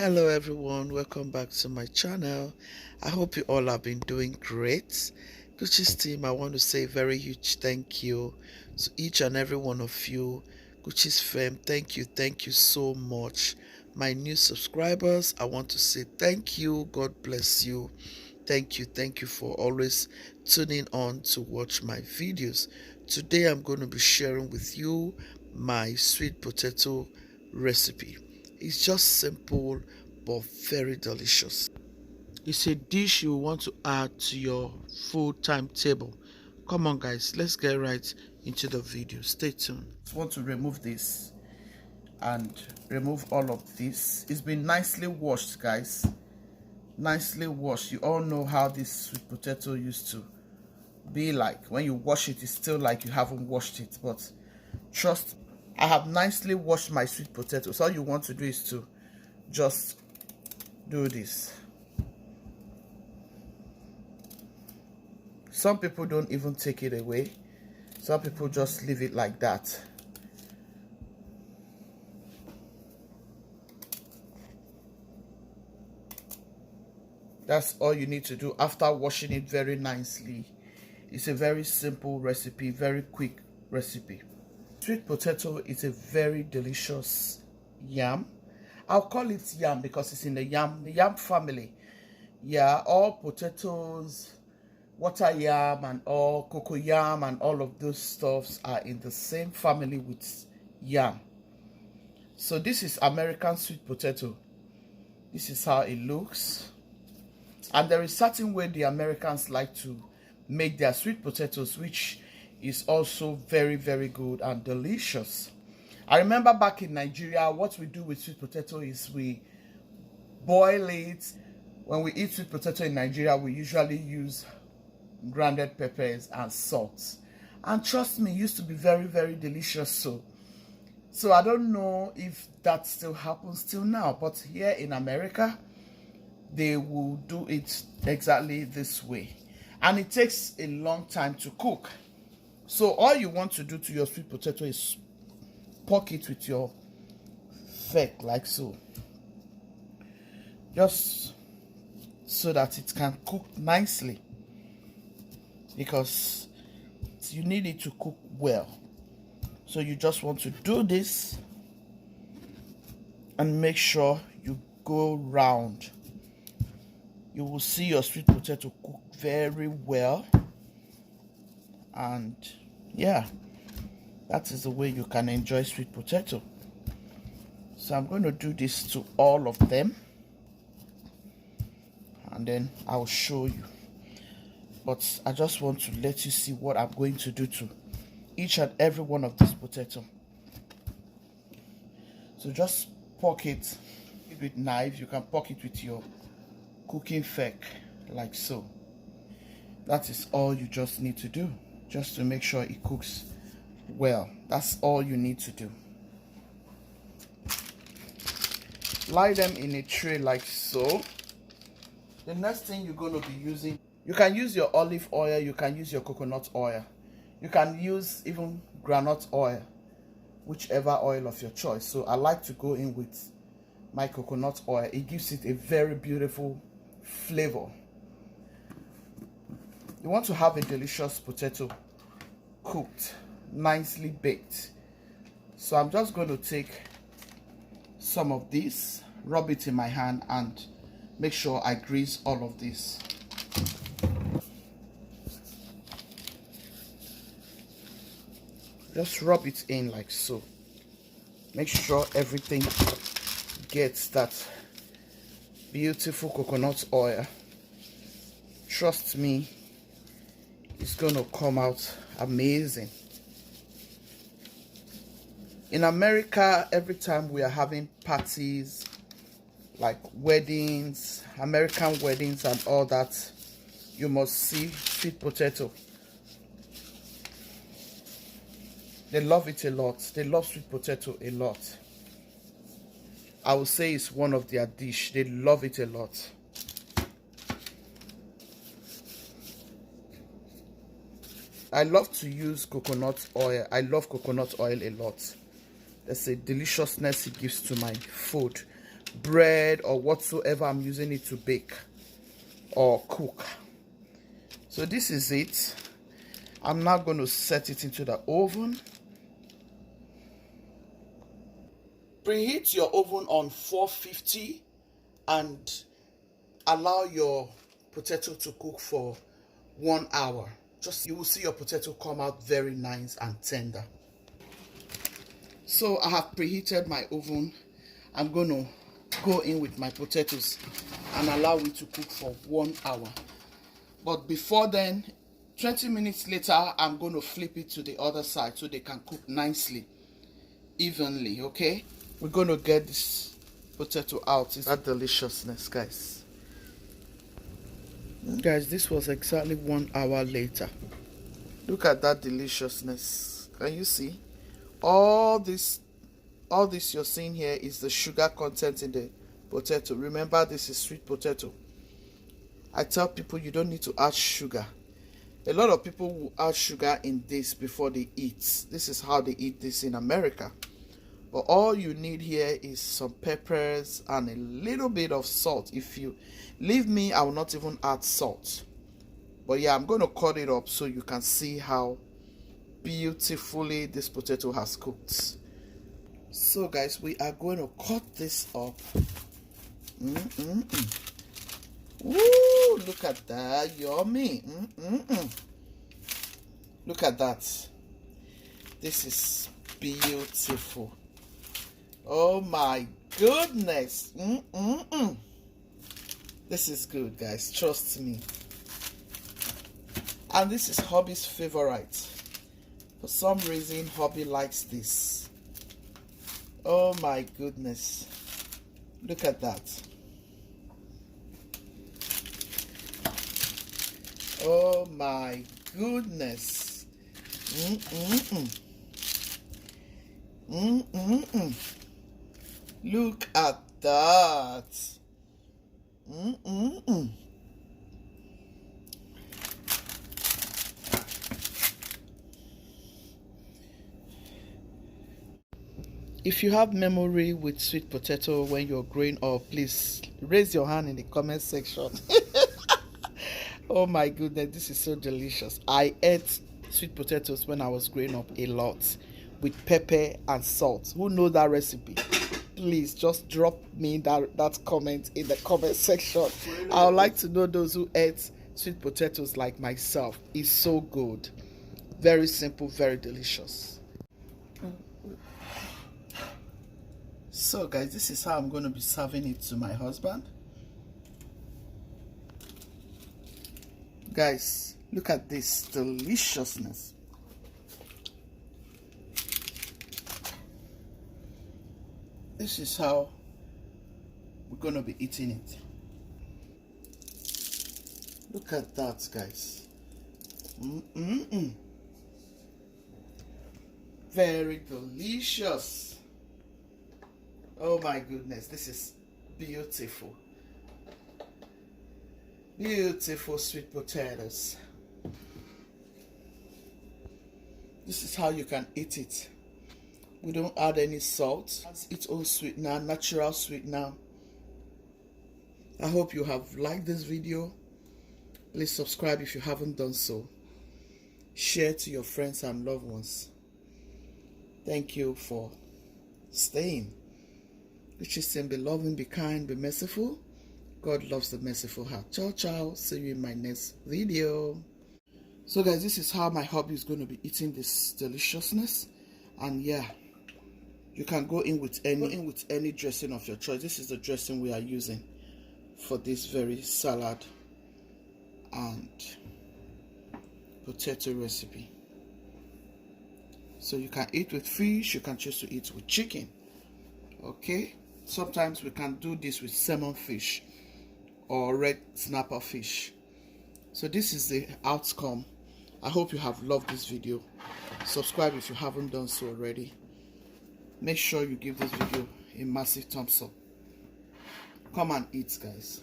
Hello everyone, welcome back to my channel. I hope you all have been doing great. Guchies team, I want to say a very huge thank you to each and every one of you. Guchies fam, thank you so much. My new subscribers, I want to say thank you, God bless you. Thank you for always tuning on to watch my videos. Today I'm going to be sharing with you my sweet potato recipe. It's just simple but very delicious. It's a dish you want to add to your food timetable. Come on guys, let's get right into the video. Stay tuned. Just want to remove this and remove all of this. It's been nicely washed, guys. Nicely washed. You all know how this sweet potato used to be like. When you wash it, it's still like you haven't washed it, but trust, I have nicely washed my sweet potatoes. So all you want to do is to just do this. Some people don't even take it away. Some people just leave it like that. That's all you need to do after washing it very nicely. It's a very simple recipe, very quick recipe. Sweet potato is a very delicious yam. I'll call it yam because it's in the yam family. Yeah, all potatoes, water yam and all cocoa yam and all of those stuffs are in the same family with yam. So this is American sweet potato. This is how it looks. And there is certain way the Americans like to make their sweet potatoes, which is also very, very good and delicious. I remember back in Nigeria, what we do with sweet potato is we boil it. When we eat sweet potato in Nigeria, we usually use grounded peppers and salt. And trust me, it used to be very, very delicious. So I don't know if that still happens till now, but here in America, they will do it exactly this way. And it takes a long time to cook. So all you want to do to your sweet potato is poke it with your fork like so. Just so that it can cook nicely. Because you need it to cook well. So you just want to do this and make sure you go round. You will see your sweet potato cook very well. And yeah, that is the way you can enjoy sweet potato. So I'm going to do this to all of them. And then I'll show you. But I just want to let you see what I'm going to do to each and every one of these potatoes. So just poke it with knife. You can poke it with your cooking fork like so. That is all you just need to do, just to make sure it cooks well. That's all you need to do. Lie them in a tray like so. The next thing you're going to be using, you can use your olive oil, you can use your coconut oil, you can use even groundnut oil, whichever oil of your choice. So I like to go in with my coconut oil. It gives it a very beautiful flavor. You want to have a delicious potato cooked, nicely baked. So I'm just going to take some of this, rub it in my hand, and make sure I grease all of this. Just rub it in like so. Make sure everything gets that beautiful coconut oil. Trust me, it's gonna come out amazing. In America, every time we are having parties like weddings, American weddings and all that, you must see sweet potato. They love it a lot. They love sweet potato a lot. I would say it's one of their dish. They love it a lot. I love to use coconut oil. I love coconut oil a lot. There's a deliciousness it gives to my food. bread or whatsoever I'm using it to bake or cook. So this is it. I'm now going to set it into the oven. Preheat your oven on 450 and allow your potato to cook for 1 hour. You will see your potato come out very nice and tender. So I have preheated my oven. I'm going to go in with my potatoes and allow it to cook for 1 hour. But before then, 20 minutes later, I'm going to flip it to the other side so they can cook nicely, evenly, okay? We're going to get this potato out. It's that deliciousness, guys. Guys, this was exactly 1 hour later. Look at that deliciousness. Can you see? All this you're seeing here is the sugar content in the potato. Remember, this is sweet potato. I tell people you don't need to add sugar. A lot of people will add sugar in this before they eat. This is how they eat this in America. But all you need here is some peppers and a little bit of salt. If you leave me, I will not even add salt. But yeah, I'm going to cut it up so you can see how beautifully this potato has cooked. So guys, we are going to cut this up. Ooh, look at that, yummy. Look at that. This is beautiful. Oh my goodness. This is good, guys, trust me. And this is hubby's favorite. For some reason, hubby likes this. Oh my goodness. Look at that. Oh my goodness. Look at that. If you have memory with sweet potato when you're growing up, please raise your hand in the comment section. Oh my goodness, this is so delicious. I ate sweet potatoes when I was growing up a lot with pepper and salt. Who knows that recipe? Please just drop me that comment in the comment section. I would like to know those who ate sweet potatoes like myself. It's so good. Very simple, very delicious. So guys, this is how I'm going to be serving it to my husband. Guys, look at this deliciousness. This is how we're going to be eating it. Look at that, guys. Very delicious. Oh my goodness, this is beautiful. Beautiful sweet potatoes. This is how you can eat it. We don't add any salt. It's its own sweetener, natural sweetener. I hope you have liked this video. Please subscribe if you haven't done so. Share to your friends and loved ones. Thank you for staying. Guchies, be loving, be kind, be merciful. God loves the merciful heart. Ciao, ciao. See you in my next video. So guys, this is how my hubby is going to be eating this deliciousness. And yeah, you can go in with any dressing of your choice. This is the dressing we are using for this very salad and potato recipe. So you can eat with fish, you can choose to eat with chicken. Okay, sometimes we can do this with salmon fish or red snapper fish. So this is the outcome. I hope you have loved this video. Subscribe if you haven't done so already. Make sure you give this video a massive thumbs up. Come and eat, guys.